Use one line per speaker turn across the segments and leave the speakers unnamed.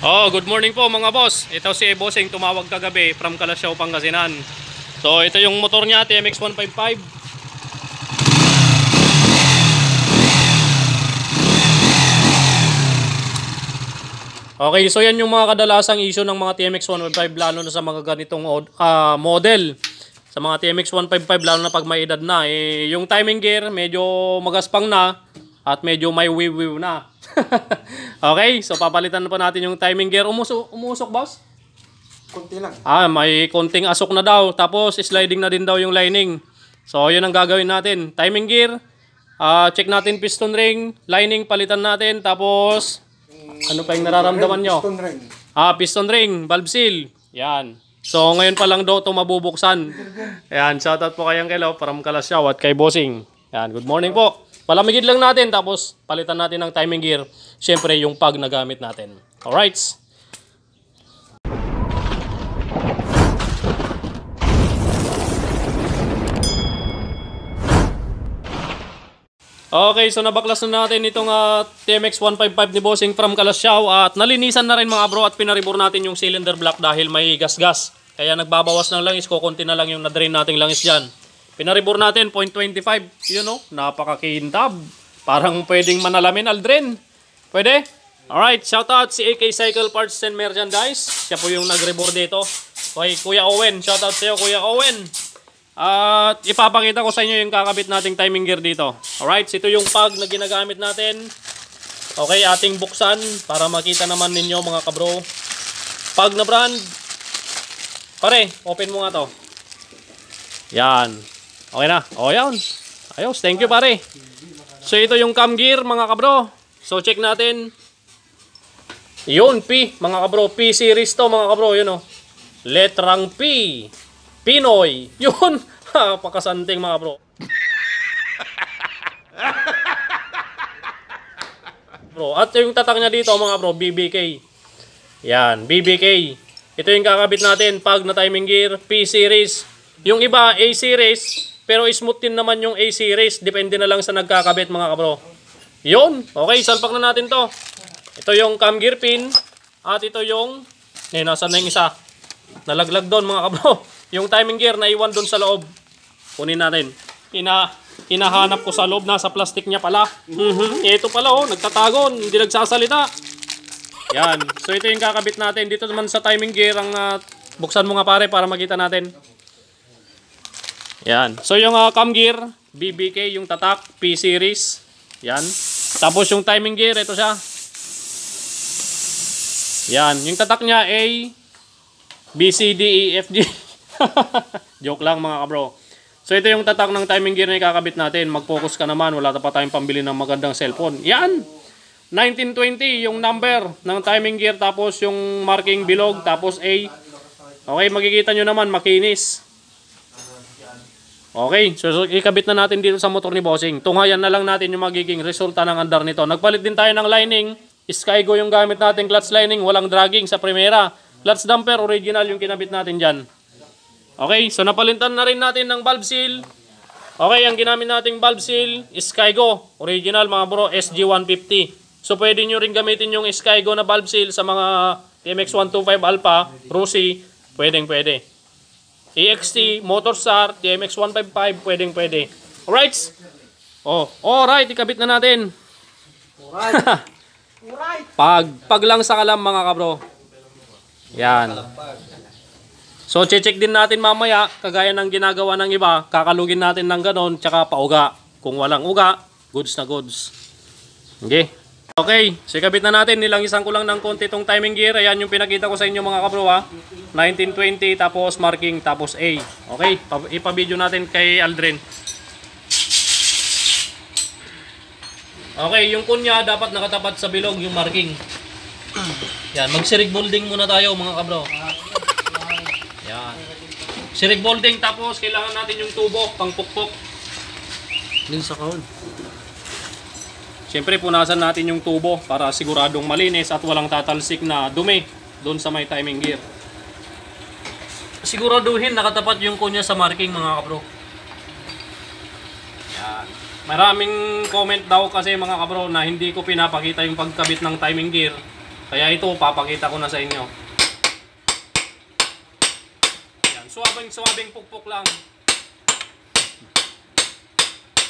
Oh, good morning po mga boss. Ito si Bossing tumawag kagabi from Calasiao, Pangasinan. So, ito yung motor niya, TMX 155. Okay, so yan yung mga kadalasang issue ng mga TMX 155 lalo na sa mga ganitong model. Sa mga TMX 155 lalo na pag may edad na, yung timing gear medyo magaspang na at medyo may wiw-wiw na. Okay, so papalitan na po natin yung timing gear. Umusok, boss?
Konti lang.
May konting asok na daw. Tapos sliding na din daw yung lining. So, yun ang gagawin natin. Timing gear. Check natin piston ring. Lining, palitan natin. Tapos, ano pa yung nararamdaman nyo?
Piston ring.
Piston ring. Valve seal. Yan. So, ngayon pa lang daw ito mabubuksan. Yan. Shoutout po kayang Kelo from Calasiao at kay Bossing. Yan. Good morning po. Palamigid lang natin. Tapos, palitan natin ng timing gear. Siyempre, yung pag na gamit natin. Alright. Okay, so nabaklas na natin itong TMX 155 ni Bossing from Calasiao at nalinisan na rin mga bro at pinaribor natin yung cylinder block dahil may gas-gas. Kaya nagbabawas ng langis, kukunti na lang yung na-drain nating langis dyan. Pinaribor natin 0.25, yun o, napakakintab. Parang pwedeng manalamin Aldrin. Pwede? Alright, shoutout si AK Cycle Parts and Merchandise. Siya po yung nag-rebor dito. Okay, Kuya Owen, shoutout sa iyo Kuya Owen. At ipapakita ko sa inyo yung kakabit nating timing gear dito. Alright, ito yung pag na ginagamit natin. Okay, ating buksan para makita naman ninyo mga kabro. Pag na brand. Pare, open mo nga to. Yan. Okay na. O yan. Ayos, thank you pare. So ito yung cam gear mga kabro. So check natin. Yun, P mga kabro. P series to mga kabro. Yun o. Letrang P. Pinoy. Yun. Pakasanting mga bro. At yung tatak niya dito mga bro, BBK. Yan, BBK. Ito yung kakabit natin pag na timing gear, P series. Yung iba, A series. Pero smooth din naman yung A series. Depende na lang sa nagkakabit mga kabro. Yun. Okay, salpak na natin to. Ito yung cam gear pin. At ito yung, nasaan na yung isa? Nalaglag doon mga kabro. Yung timing gear na iwan doon sa loob. Kunin natin. Hinahanap ko sa loob. Nasa plastic niya pala. Ito pala oh. Nagtatago. Hindi nagsasalita. Yan. So ito yung kakabit natin. Dito naman sa timing gear. Buksan mo nga pare para makita natin. Yan. So yung cam gear. BBK yung tatak. P series. Yan. Tapos yung timing gear. Ito siya. Yan. Yung tatak niya A, B, C, D, E, F, G. Joke lang mga kabro. So ito yung tatak ng timing gear na ikakabit natin. Mag-focus ka naman. Wala pa tayong pambili ng magandang cellphone. Yan! 1920 yung number ng timing gear. Tapos yung marking bilog. Tapos A. Okay, makikita nyo naman. Makinis. Okay, so ikabit na natin dito sa motor ni Bossing. Tunghayan na lang natin yung magiging resulta ng andar nito. Nagpalit din tayo ng lining. Skygo yung gamit natin. Clutch lining. Walang dragging sa primera. Clutch damper. Original yung kinabit natin dyan. Okay, so napalitan na rin natin ng valve seal. Okay, ang ginamit nating valve seal, Skygo. Original mga bro, SG150. So pwede nyo rin gamitin yung Skygo na valve seal sa mga TMX125 Alpha, Rusi. Pwede. EXT, Motorstar, TMX155, pwede. Alright? Alright, ikabit na natin.
Alright.
Pag lang sa kalam mga kabro. Yan. So, check din natin mamaya, kagaya ng ginagawa ng iba, kakalugin natin ng ganon, tsaka pauga. Kung walang uga, goods na goods. Okay, so ikabit na natin, nilangisan ko lang ng konti itong timing gear. Ayan yung pinakita ko sa inyo mga kabro ha. 1920, tapos marking, tapos A. Okay, ipabidyo natin kay Aldrin. Okay, yung kunya dapat nakatapat sa bilog yung marking. Yan, mag-sirig molding muna tayo mga kabro. Yan. Sirig molding, tapos kailangan natin yung tubo, pang pukpok. Din sa kahon. Siyempre punasan natin yung tubo para siguradong malinis at walang tatalsik na dumi doon sa may timing gear. Siguraduhin nakatapat yung kunya sa marking mga kabro. Yan. Maraming comment daw kasi mga kabro na hindi ko pinapakita yung pagkabit ng timing gear Kaya ito, papakita ko na sa inyo. Yan, suwabing pukpok lang.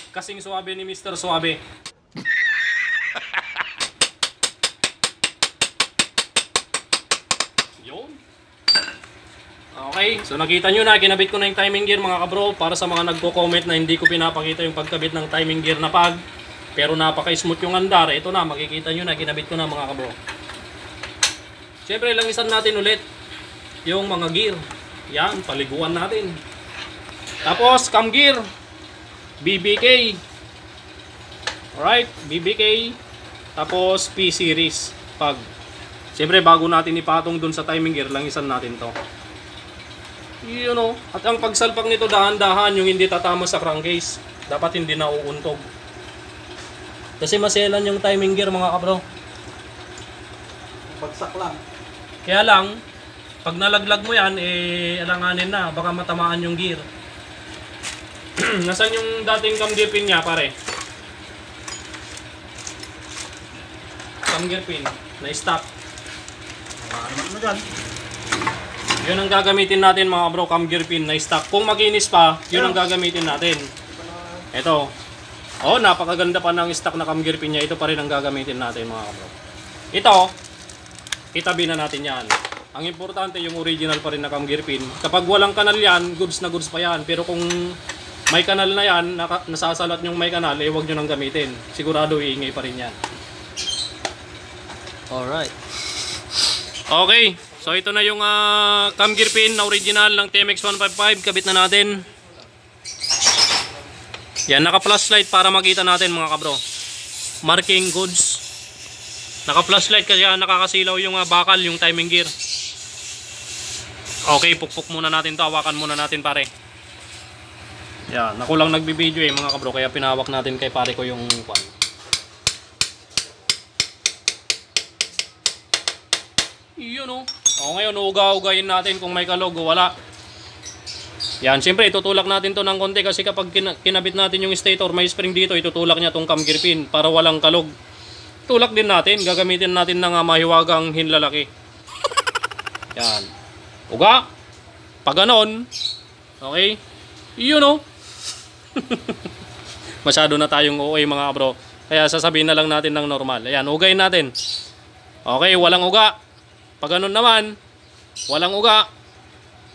Kasing suwabe ni Mr. Suwabe. Yun. Okay, so nakita nyo na, kinabit ko na yung timing gear mga kabro. Para sa mga nagko-comment na hindi ko pinapakita yung pagkabit ng timing gear na pag, pero napaka-smooth yung andar. Ito na, makikita nyo na, kinabit ko na mga kabro. Siyempre, langisan natin ulit yung mga gear. Yan, paliguan natin. Tapos, cam gear. BBK. Alright, BBK. Tapos, P-Series. Pag. Siyempre, bago natin ipatong dun sa timing gear, langisan natin to. You know, at ang pagsalpak nito dahan-dahan, yung hindi tatama sa crankcase. Dapat hindi nauuntog. Kasi maselan yung timing gear mga kabro.
Bagsak lang.
Kaya lang, pag nalaglag mo yan, alanganin na, baka matamaan yung gear. Nasaan yung dating cam gear pin niya, pare? Cam gear pin, na-stop.
Ano mo dyan?
Yun ang gagamitin natin mga bro, cam gear pin, na-stop. Kung makinis pa, yun ang gagamitin natin. Ito. Oh, napakaganda pa ng stock na cam gear pin niya. Ito pa rin ang gagamitin natin mga bro. Ito, itabi na natin yan. Ang importante yung original pa rin na cam gear pin. Kapag walang kanal yan, goods na goods pa yan. Pero kung may kanal na yan, nasasalat yung may kanal, huwag nyo nang gamitin. Sigurado iingay pa rin yan. Alright. Okay, so ito na yung cam gear pin na original ng TMX 155. Kabit na natin. Yan, naka-flashlight para makita natin mga kabro. Marking goods. Naka-flashlight kasi nakakasilaw yung bakal, yung timing gear. Okay, pukpok muna natin to. Hawakan muna natin pare. Yan, ako lang nagbibideo mga kabro, kaya pinahawak natin kay pare ko yung kwan. Yun o. O ngayon, uga-ugayin natin kung may kalog o wala. Yan, siyempre itutulak natin to ng konti kasi kapag kinabit natin yung stator, may spring dito, itutulak niya tong cam gear pin para walang kalog. Tulak din natin, gagamitin natin ng mahiwagang hinlalaki. Yan. Uga. Pag ganon, okay? Yun o. Masyado na tayong OA mga bro. Kaya sasabihin na lang natin ng normal. Ayan, ugayin natin. Okay, walang uga. Pag ganon naman, walang uga.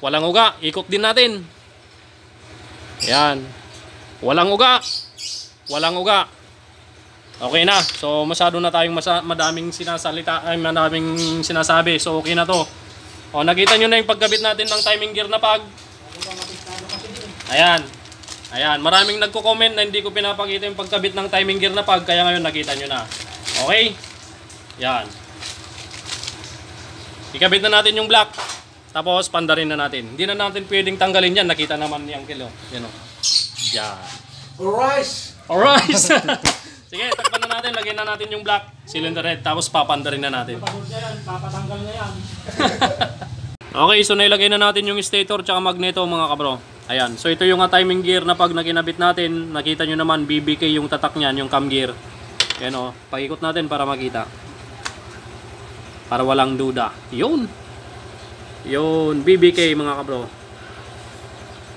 Walang uga, ikot din natin. Ayan. Walang uga. Walang uga. Okay na. So masyado na tayong madaming madaming sinasabi. So okay na to. O, nakita nyo na yung pagkabit natin ng timing gear na pag. Ayan. Ayan. Maraming nagko-comment na hindi ko pinapakita yung pagkabit ng timing gear na pag. Kaya ngayon nakita nyo na. Okay. Ayan. Ikabit na natin yung block. Tapos pandarin na natin. Hindi na natin pwedeng tanggalin yan. Nakita naman yung kilo. Yan o. Yan.
Alright!
Alright! Sige, takpan na natin. Lagyan na natin yung black cylinder head. Tapos papandarin na natin. Papatanggal na yan. Okay, so nailagay na natin yung stator tsaka magneto mga kabro. Ayan. So ito yung timing gear na pag nakinabit natin. Nakita nyo naman BBK yung tatak niyan, yung cam gear. Ayan o. Pakikot natin para makita. Para walang duda. Yun. Yun, BBK mga kabro.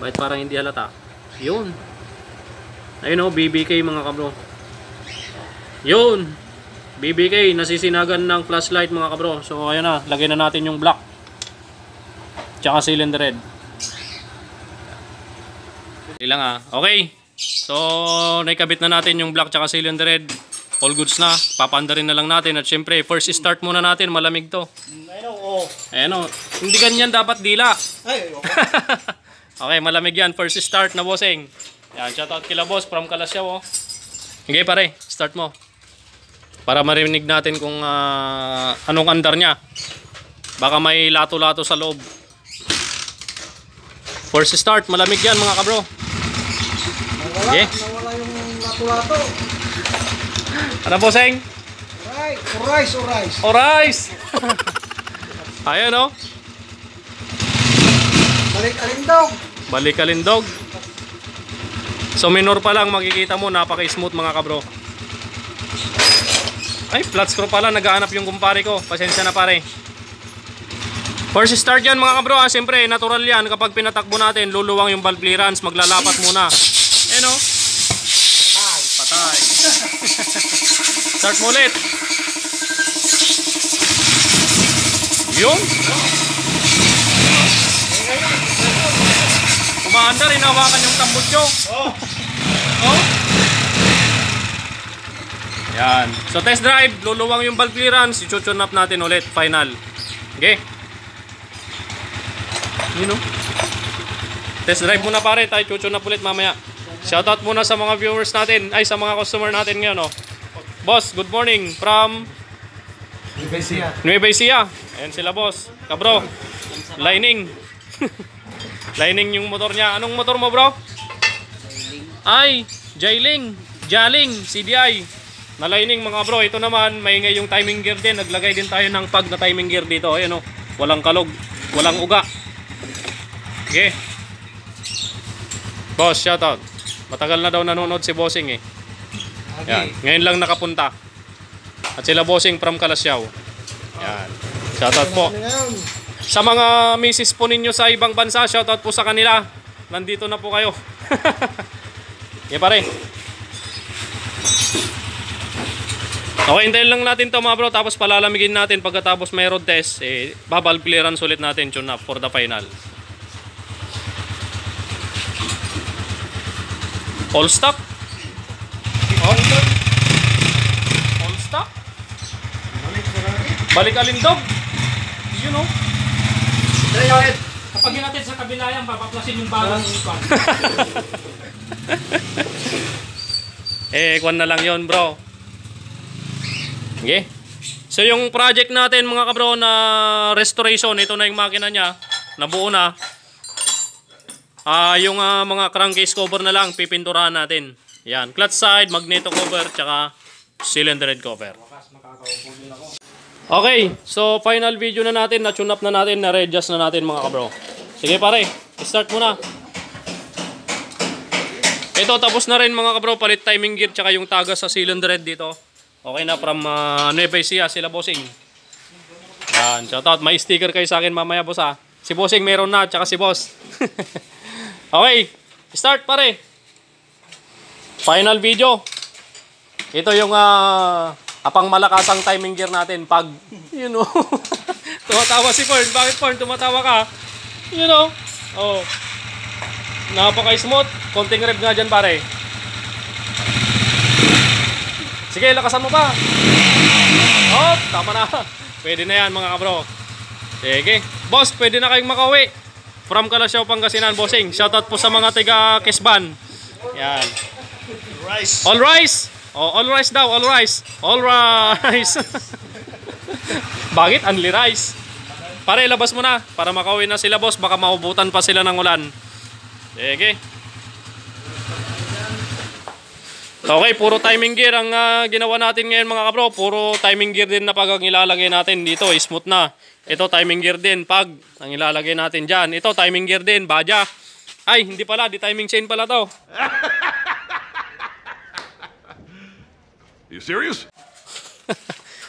Bakit parang hindi halata? Yun. Ayun o, BBK mga kabro. Yun. BBK, nasisinagan ng flashlight mga kabro. So ayun na, lagyan na natin yung black. Tsaka cylinder head. Ilang okay. So, naikabit na natin yung black tsaka cylinder head. All goods na. Papandarin na lang natin. At syempre, first start muna natin. Malamig to. Ayan o. Hindi ganyan dapat dila.
Ay, okay.
Okay, malamig yan. First start na bossing. Yan, shoutout kila boss from Kalasyaw. Okay pare, start mo. Para marinig natin kung anong andar niya. Baka may lato-lato sa loob. First start, malamig yan mga kabro.
Nawala yung lato-lato.
Ano bossing?
Alright, orais, orais.
Orais! Ayan o.
Balik alindog.
Balik kalindog. So minor pa lang makikita mo napaka-smooth mga kabro. Ay, flat screw pala. Nagaanap yung kumpare ko. Pasensya na pare. First start yan mga kabro. Siyempre, natural yan. Kapag pinatakbo natin, luluwang yung valve clearance. Maglalapat muna. Eh no? Patay. Start mo ulit. Yun. Kumaandar, inawakan yung tambutso. Oh. Yan. So test drive, luluwang yung valve clearance, i-tune up natin ulit, final. Okay. You know? Test drive muna pare, tayo tune up ulit mamaya. Shoutout muna sa mga viewers natin, ay sa mga customer natin ngayon, oh. Boss, good morning from Nueva Ecija. Ayan sila boss. Kabro, lining. Lining yung motor niya. Anong motor mo bro? Ay, Jaling, CDI. Na lining mga bro. Ito naman, maingay yung timing gear din. Naglagay din tayo ng pag na timing gear dito. Ayan o, walang kalog, walang uga. Okay. Boss, shoutout. Matagal na daw nanonood si Bossing eh. Yan. Ngayon lang nakapunta. At sila Bossing from Kalasyaw. Yan. Shoutout po. Sa mga misis po ninyo sa ibang bansa, shoutout po sa kanila. Nandito na po kayo. Yeah, pare. Okay, hintayin lang natin to mga bro. Tapos palalamigin natin pagkatapos may road test. Valve clearance ulit natin tune up for the final. All stock. All stock. Balik alindog. You know. Kapag natin sa kabila yan, papaplasin yung bagong ipan. Kwan na lang yon bro. Okay. So yung project natin mga kabro na restoration, ito na yung makina niya. Nabuo na. Yung mga crankcase cover na lang, pipinturahan natin. Yan. Clutch side, magneto cover, tsaka cylinder head cover. Okay, so final video na natin, na-tune up na natin, na-readjust na natin mga kabro. Sige pare, start muna. Ito, tapos na rin mga kabro, palit timing gear tsaka yung tagas sa cylinder head dito. Okay na from Nueva Ecija, sila Bossing. Yan, shoutout, may sticker kayo sa akin mamaya boss ha. Si Bossing meron na, tsaka si boss. Okay, start pare. Final video. Ito yung apang malakasang timing gear natin pag, you know. Tumatawa si Fern. Bakit Fern? Tumatawa ka? You know. Oh. Napaka-smooth. Konting rev nga dyan pare. Sige, lakasan mo pa. Oh, tama na. Pwede na yan mga kabro. Sige. Boss, pwede na kayong makauwi. From Kalasyaw, Pangasinan, Bossing. Shoutout po sa mga tiga Kesban. Yan.
Rice.
All rice. Oh, all rice daw, all rice. All rice. Bakit? Only rice. Pare, labas mo na para makauwi na sila boss. Baka maubutan pa sila ng ulan. Sige. Okay, puro timing gear ang ginawa natin ngayon mga kabro. Puro timing gear din na pag ang ilalagay natin dito. Smooth na. Ito timing gear din pag ang ilalagay natin dyan. Ito timing gear din, badya. Ay, hindi pala. Di timing chain pala to.
You serious?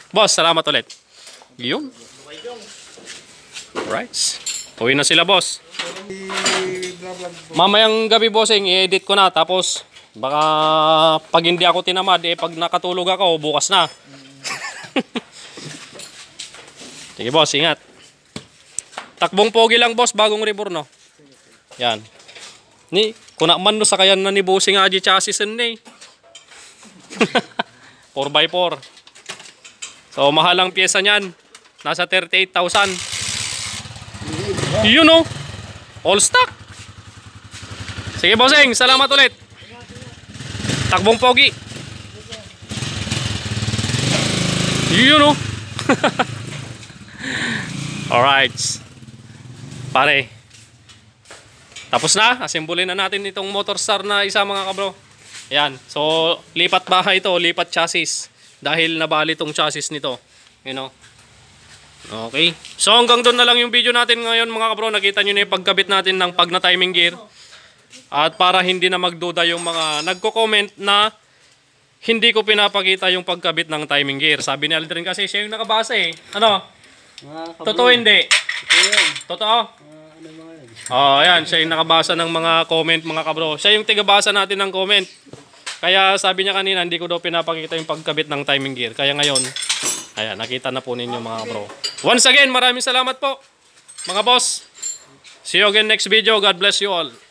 Boss, salamat ulit. Yun. Right. Uwi na sila, boss. Mamayang gabi, bossing, i-edit ko na. Tapos, baka pag hindi ako tinamad, pag nakatulog ako, bukas na. Sige, boss, ingat. Takbong pogi lang, boss, bagong rebor, no? Yan. Ni, kuna man no sa kayan na ni bossing aji chassis ni. 4x4. So, mahal ang pyesa niyan. Nasa 38,000. You know, all stock. Sige, bossing. Salamat ulit. Takbong pogi. You know. Alright. Pare. Tapos na. Assemble na natin itong Motorstar na isa mga kabro. Yan. So, lipat bahay ito, lipat chassis. Dahil nabali itong chassis nito. You know. Okay. So, hanggang doon na lang yung video natin ngayon mga kabro. Nakita nyo na yung pagkabit natin ng pag na timing gear. At para hindi na magduda yung mga nagko-comment na hindi ko pinapakita yung pagkabit ng timing gear. Sabi ni Aldrin kasi siya yung nakabasa eh. Ano? Totoo hindi? Totoo? Ayan, siya yung nakabasa ng mga comment mga kabro. Siya yung tigabasa natin ng comment. Kaya sabi niya kanina, hindi ko daw pinapakita yung pagkabit ng timing gear. Kaya ngayon, ayan, nakita na po ninyo mga bro. Once again, maraming salamat po mga boss. See you again next video. God bless you all.